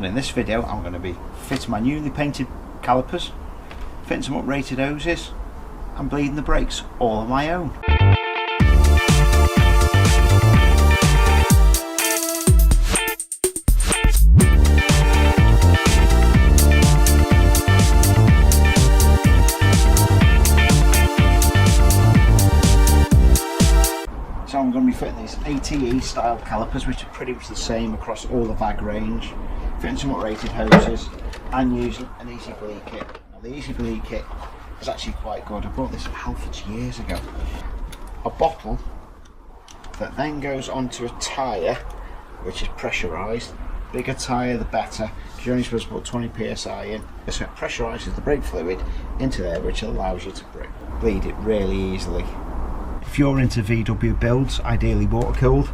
and in this video I'm going to be fitting my newly painted calipers, fitting some uprated hoses and bleeding the brakes all on my own. So I'm going to be fitting these ATE style calipers, which are pretty much the same across all the VAG range, fitting some uprated hoses and using an EeziBleed kit. Now the EeziBleed kit is actually quite good. I bought this at Halfords years ago. A bottle that then goes onto a tyre which is pressurised. Bigger tyre the better, because you're only supposed to put 20 psi in. So it pressurises the brake fluid into there, which allows you to bleed it really easily. If you're into VW builds, ideally water cooled,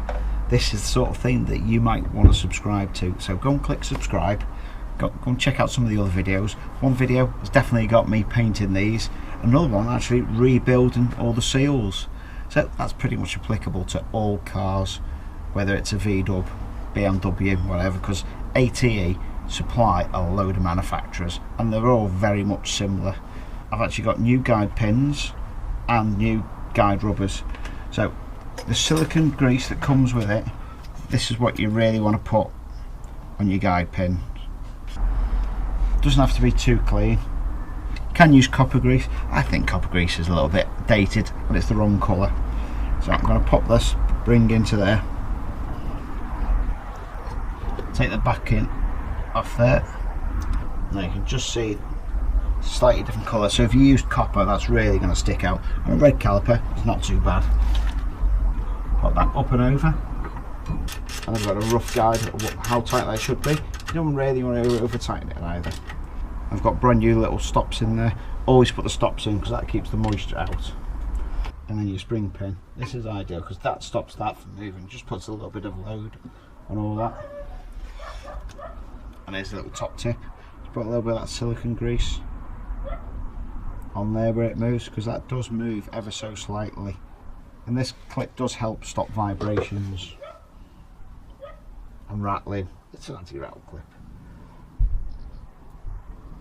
this is the sort of thing that you might want to subscribe to. So go and click subscribe, go and check out some of the other videos. One video has definitely got me painting these, another one actually rebuilding all the seals. So that's pretty much applicable to all cars, whether it's a VW, BMW, whatever, because ATE supply a load of manufacturers and they're all very much similar. I've actually got new guide pins and new guide rubbers. So the silicone grease that comes with it, this is what you really want to put on your guide pin. Doesn't have to be too clean. You can use copper grease. I think copper grease is a little bit dated, but it's the wrong colour. So I'm going to pop this ring into there, take the backing off there. Now you can just see slightly different colour, so if you used copper that's really going to stick out. On a red caliper it's not too bad. Put that up and over, and I've got a rough guide of how tight that should be. You don't really want to over tighten it either. I've got brand new little stops in there. Always put the stops in because that keeps the moisture out. And then your spring pin, this is ideal because that stops that from moving, just puts a little bit of load on all that. And there's a little top tip, just put a little bit of that silicone grease on there where it moves, because that does move ever so slightly, and this clip does help stop vibrations and rattling. It's an anti-rattle clip,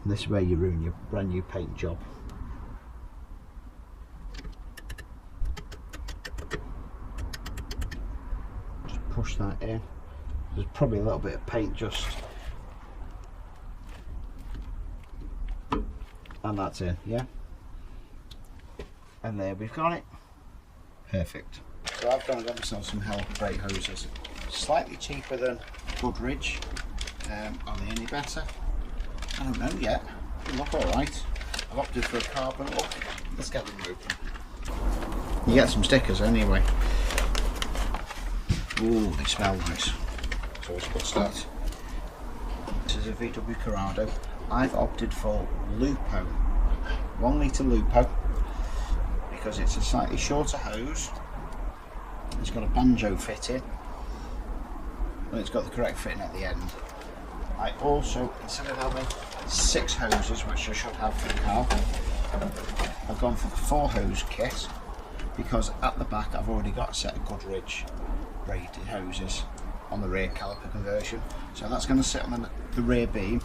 and this is where you ruin your brand new paint job. Just push that in. There's probably a little bit of paint just, and that's in, yeah. And there we've got it. Perfect. So I've gone and got myself some HEL brake hoses. Slightly cheaper than Goodrich. Are they any better? I don't know yet. They look alright. I've opted for a carbon look. Let's get them open. You get some stickers anyway. Ooh, they smell nice. So it's a good start. This is a VW Corrado. I've opted for Lupo. 1 litre Lupo, because it's a slightly shorter hose, it's got a banjo fitting, and it's got the correct fitting at the end. I also, instead of having 6 hoses, which I should have for the car, I've gone for the 4 hose kit, because at the back I've already got a set of Goodrich braided hoses on the rear caliper conversion, so that's going to sit on the rear beam.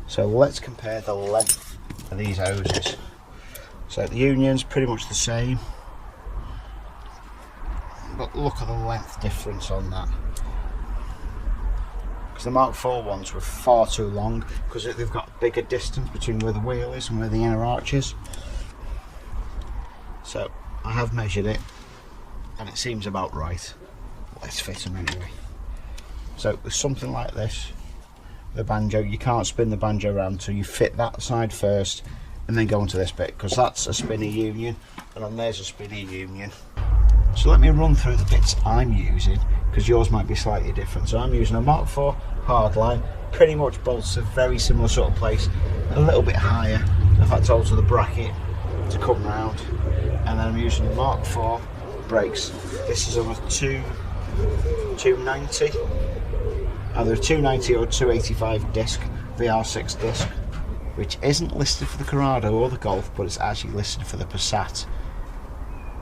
So let's compare the length of these hoses. So the union's pretty much the same, but look at the length difference on that, because the Mark IV ones were far too long, because they've got a bigger distance between where the wheel is and where the inner arch is. So I have measured it and it seems about right. Let's fit them anyway. So with something like this, the banjo, you can't spin the banjo around, so you fit that side first and then go onto this bit, because that's a spinny union and then there's a spinny union. So let me run through the bits I'm using, because yours might be slightly different. So I'm using a Mark IV hardline, pretty much bolts a very similar sort of place, a little bit higher. I've had to alter the bracket to come round, and then I'm using the Mark IV brakes. This is on a 290, either a 290 or 285 disc, VR6 disc, which isn't listed for the Corrado or the Golf, but it's actually listed for the Passat.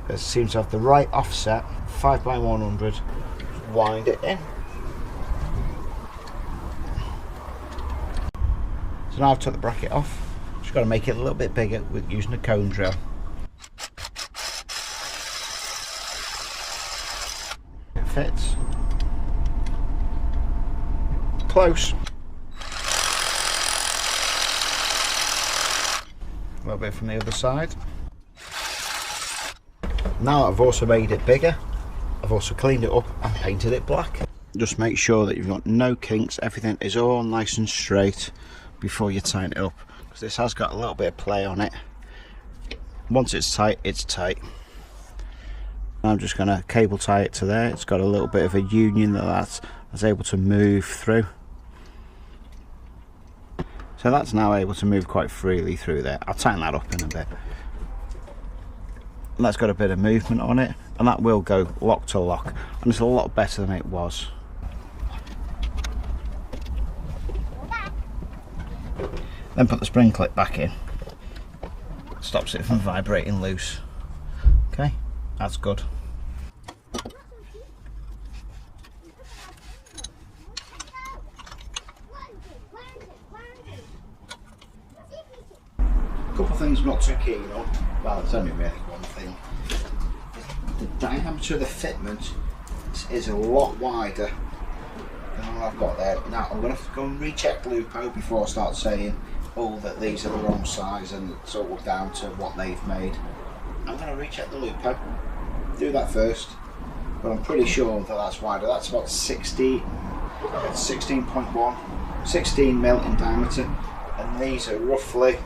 It seems to have the right offset, 5x100. Wind it in. So now I've took the bracket off. Just got to make it a little bit bigger with using a cone drill. It fits. Close. A little bit from the other side. Now I've also made it bigger, I've also cleaned it up and painted it black. Just make sure that you've got no kinks, everything is all nice and straight before you tighten it up, because this has got a little bit of play on it. Once it's tight, it's tight. I'm just going to cable tie it to there. It's got a little bit of a union that's able to move through. So that's now able to move quite freely through there. I'll tighten that up in a bit. And that's got a bit of movement on it, and that will go lock to lock, and it's a lot better than it was. Then put the spring clip back in. Stops it from vibrating loose. Okay, that's good. A couple of things I'm not too keen on. Well, it's only really one thing. The diameter of the fitment is a lot wider than what I've got there. Now I'm going to have to go and recheck Lupo before I start saying, oh, that these are the wrong size and it's all down to what they've made. I'm going to recheck the Lupo, do that first, but I'm pretty sure that that's wider. That's about 16.1, 16 mil in diameter, and these are roughly,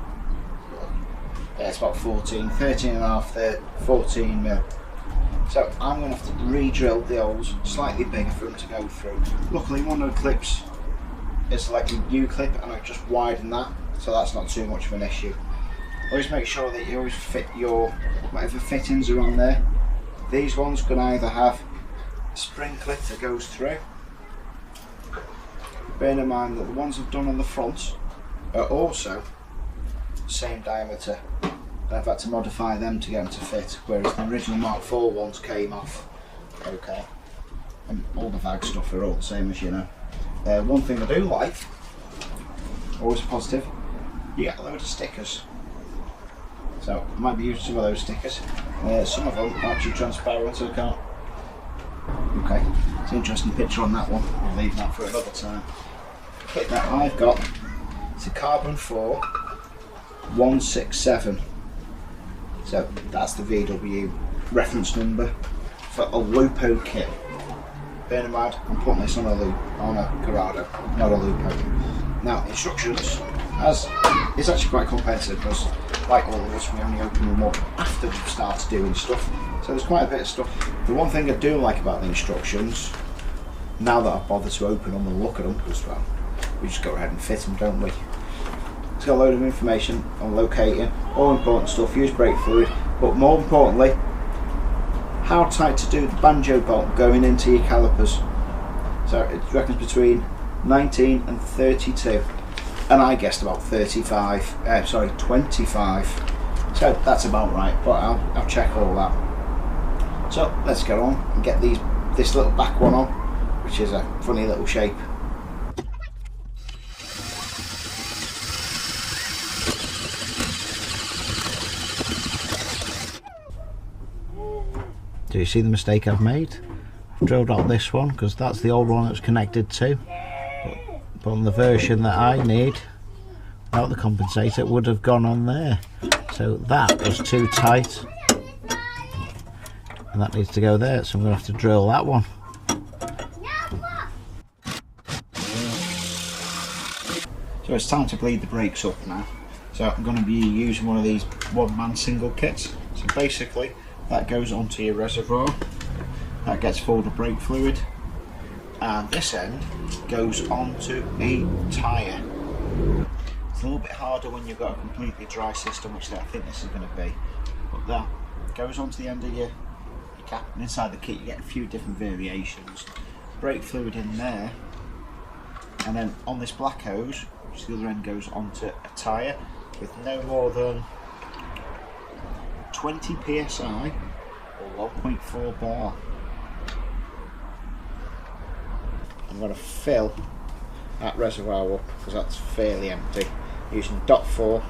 yeah, it's about 13 and a half, 14 mil. So I'm going to have to re-drill the holes slightly bigger for them to go through. Luckily one of the clips is like a U-clip, and I just widen that, so that's not too much of an issue. Always make sure that you always fit your whatever fittings are on there. These ones can either have a spring clip that goes through. Bearing in mind that the ones I've done on the front are also the same diameter. I've had to modify them to get them to fit, whereas the original Mark IV ones came off okay. And all the VAG stuff are all the same, as you know. One thing I do like, always positive, you get a load of stickers. So I might be using some of those stickers. Some of them are actually transparent, so I can't. Okay, it's an interesting picture on that one. I'll leave that for another time. The kit that I've got, it's a Carbon 4 167. So that's the VW reference number for a Lupo kit. Bear in mind, I'm putting this on a Corrado, not a Lupo. Now, instructions, it's actually quite comprehensive, because like all of us, we only open them up after we've started doing stuff. So there's quite a bit of stuff. The one thing I do like about the instructions, now that I've bothered to open them and look at them, because well, we just go ahead and fit them, don't we? It's got a load of information on locating, all important stuff, use brake fluid, but more importantly, how tight to do the banjo bolt going into your calipers. So it reckons between 19 and 32, and I guessed about 25. So that's about right, but I'll check all that. So let's get on and get this little back one on, which is a funny little shape. Do you see the mistake I've made? I've drilled out this one because that's the old one that was connected to. But on the version that I need, without the compensator, it would have gone on there. So that was too tight. And that needs to go there, so I'm going to have to drill that one. So it's time to bleed the brakes up now. So I'm going to be using one of these one-man single kits. So basically, that goes onto your reservoir, that gets full of brake fluid, and this end goes onto a tyre. It's a little bit harder when you've got a completely dry system, which I think this is going to be, but that goes onto the end of your cap, and inside the kit you get a few different variations. Brake fluid in there, and then on this black hose, which the other end goes onto a tyre with no more than 20 psi or 1.4 bar. I'm going to fill that reservoir up because that's fairly empty. using dot 4.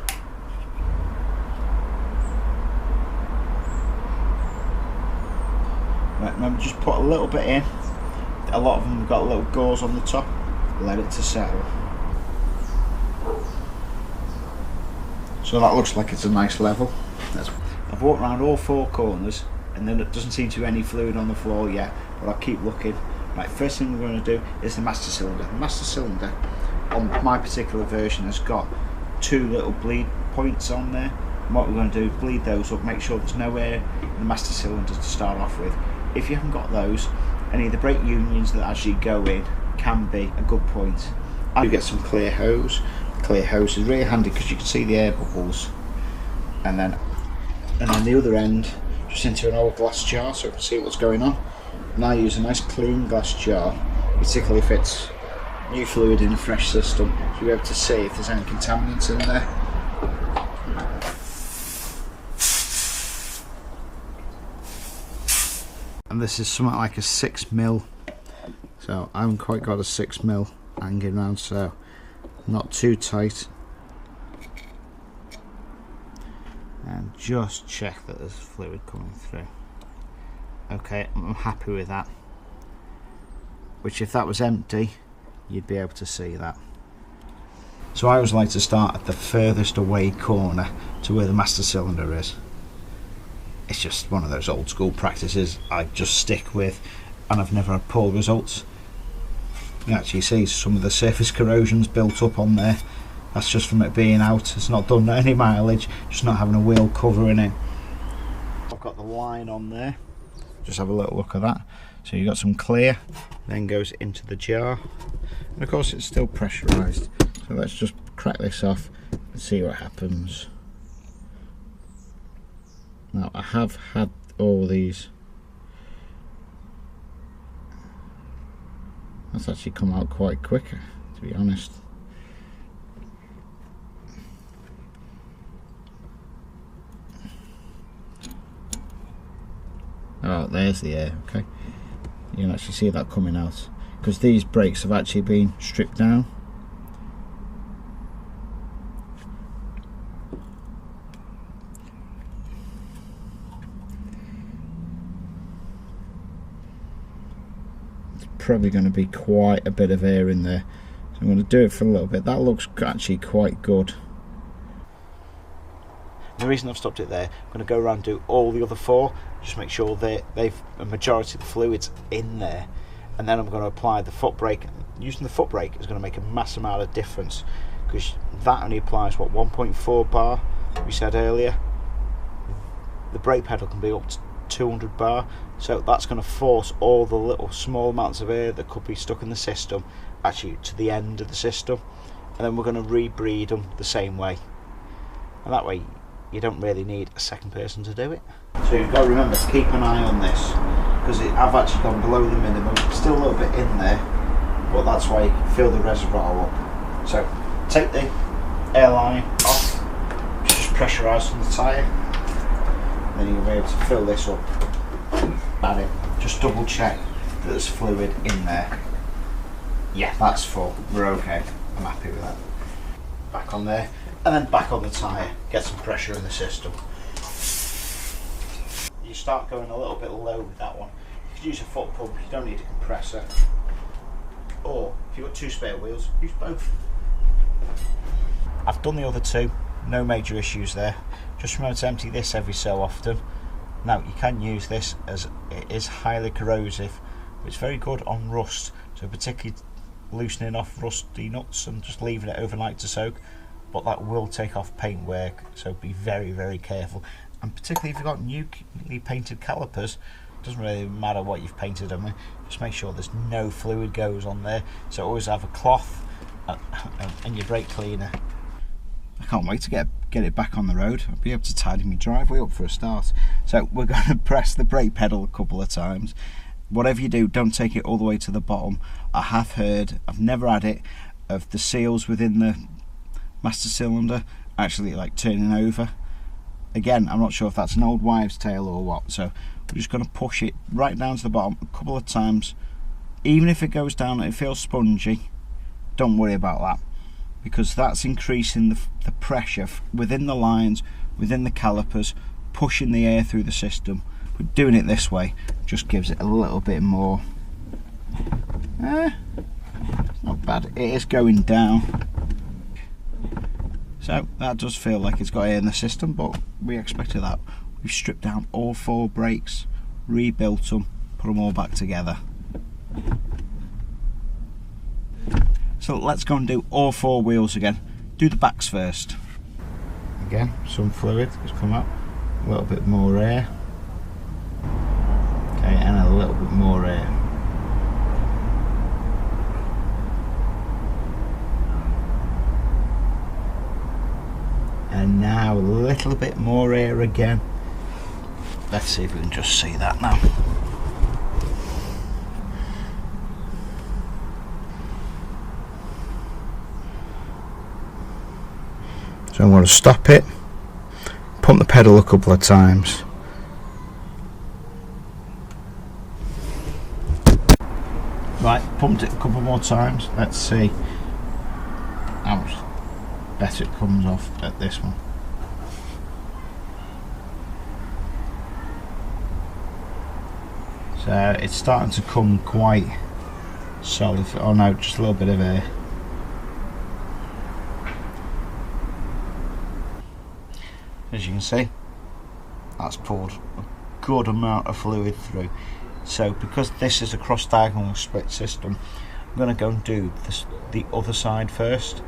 Right, remember, just put a little bit in. A lot of them have got little gauze on the top. Let it to settle. So that looks like it's a nice level. I've walked around all 4 corners and then it doesn't seem to be any fluid on the floor yet, but I'll keep looking. Right, first thing we're going to do is the master cylinder. The master cylinder on my particular version has got 2 little bleed points on there. And what we're going to do is bleed those up, make sure there's no air in the master cylinder to start off with. If you haven't got those, any of the brake unions that actually go in can be a good point. You get some clear hose. Clear hose is really handy because you can see the air bubbles, and then the other end just into an old glass jar so we can see what's going on. And I use a nice clean glass jar, particularly if it's new fluid in a fresh system, so you'll be able to see if there's any contaminants in there. And this is something like a 6mm, so I haven't quite got a 6mm hanging around, so not too tight. And just check that there's fluid coming through. Okay, I'm happy with that. Which, if that was empty, you'd be able to see that. So I always like to start at the furthest away corner to where the master cylinder is. It's just one of those old school practices I just stick with, and I've never had poor results. You can actually see some of the surface corrosion's built up on there. That's just from it being out. It's not done any mileage, just not having a wheel covering it. I've got the line on there. Just have a little look at that. So you've got some clear, then goes into the jar. And of course it's still pressurised. So let's just crack this off and see what happens. Now I have had all these. That's actually come out quite quicker, to be honest. Oh, there's the air, okay. You can actually see that coming out, because these brakes have actually been stripped down. It's probably going to be quite a bit of air in there, so I'm going to do it for a little bit. That looks actually quite good. The reason I've stopped it there, I'm going to go around and do all the other 4, just make sure they've a majority of the fluids in there, and then I'm going to apply the foot brake. Using the foot brake is going to make a massive amount of difference, because that only applies, what, 1.4 bar we said earlier. The brake pedal can be up to 200 bar, so that's going to force all the little small amounts of air that could be stuck in the system actually to the end of the system, and then we're going to rebreed them the same way, and that way you don't really need a second person to do it. So you've got to remember to keep an eye on this, because I've actually gone below the minimum, still a little bit in there, but that's why you can fill the reservoir up. So take the airline off, which is just pressurised on the tyre, then you'll be able to fill this up. Add it, just double check that there's fluid in there. Yeah, that's full, we're okay, I'm happy with that. Back on there, and then back on the tyre, get some pressure in the system. You start going a little bit low with that one. You could use a foot pump, you don't need a compressor. Or, if you've got 2 spare wheels, use both. I've done the other 2, no major issues there. Just remember to empty this every so often. Now, you can use this as it is highly corrosive, but it's very good on rust, so particularly loosening off rusty nuts and just leaving it overnight to soak, but that will take off paint work, so be very, very careful. And particularly if you've got newly painted calipers, it doesn't really matter what you've painted them with, just make sure there's no fluid goes on there. So always have a cloth and your brake cleaner. I can't wait to get it back on the road. I'll be able to tidy my driveway up for a start. So we're going to press the brake pedal a couple of times. Whatever you do, don't take it all the way to the bottom. I have heard, I've never had it, of the seals within the master cylinder actually like turning over. Again, I'm not sure if that's an old wives' tale or what, so we're just going to push it right down to the bottom a couple of times. Even if it goes down and it feels spongy, don't worry about that. because that's increasing the pressure within the lines, within the calipers, pushing the air through the system. But doing it this way just gives it a little bit more. It's not bad. It is going down, so that does feel like it's got air in the system, but we expected that. We've stripped down all 4 brakes, rebuilt them, put them all back together. So let's go and do all 4 wheels again. Do the backs first. Again, some fluid has come up, a little bit more air. Okay, and a little bit more air. And now a little bit more air again. Let's see if we can just see that now. So I'm going to stop it, pump the pedal a couple of times. Right, pumped it a couple more times. Let's see how much better it comes off at this one. So it's starting to come quite solid. Oh no, just a little bit of air. As you can see, that's poured a good amount of fluid through. So because this is a cross diagonal split system, I'm going to go and do the other side first.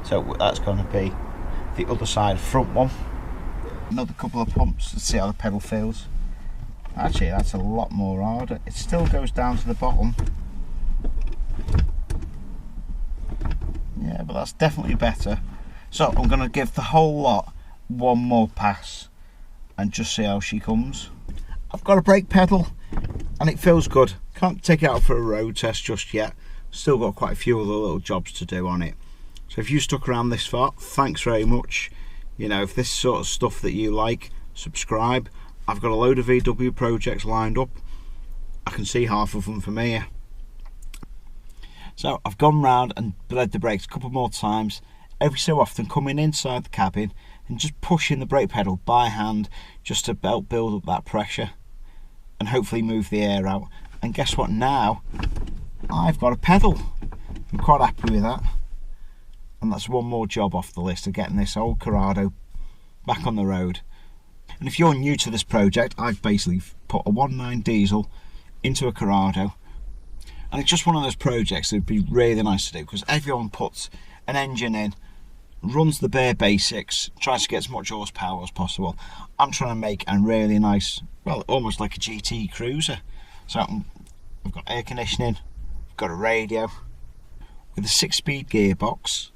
So that's going to be the other side front one. Another couple of pumps to see how the pedal feels. Actually, that's a lot more harder. It still goes down to the bottom. Yeah, but that's definitely better. So I'm going to give the whole lot one more pass and just see how she comes. I've got a brake pedal and it feels good. Can't take it out for a road test just yet. Still got quite a few other little jobs to do on it. So if you stuck around this far, thanks very much. You know, if this sort of stuff that you like, subscribe. I've got a load of VW projects lined up. I can see half of them from here. So I've gone round and bled the brakes a couple more times. Every so often coming inside the cabin and just pushing the brake pedal by hand just to help build up that pressure and hopefully move the air out. And guess what, now I've got a pedal. I'm quite happy with that. And that's one more job off the list of getting this old Corrado back on the road. And if you're new to this project, I've basically put a 1.9 diesel into a Corrado, and it's just one of those projects that would be really nice to do because everyone puts an engine in, runs the bare basics, tries to get as much horsepower as possible. I'm trying to make a really nice, well, almost like a GT cruiser. So I've got air conditioning, I've got a radio with a 6-speed gearbox,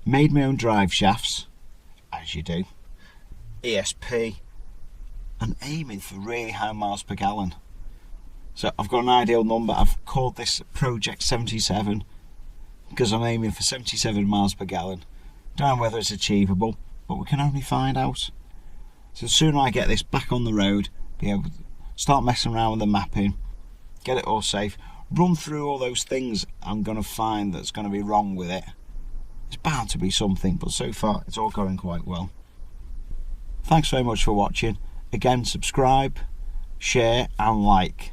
made my own drive shafts, as you do, ESP, and aiming for really high miles per gallon. So I've got an ideal number. I've called this Project 77 because I'm aiming for 77 miles per gallon. Don't know whether it's achievable, but we can only find out. So the sooner I get this back on the road, be able to start messing around with the mapping, get it all safe, run through all those things I'm going to find that's going to be wrong with it. It's bound to be something, but so far it's all going quite well. Thanks very much for watching. Again, subscribe, share and like.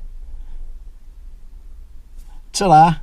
Ta-da!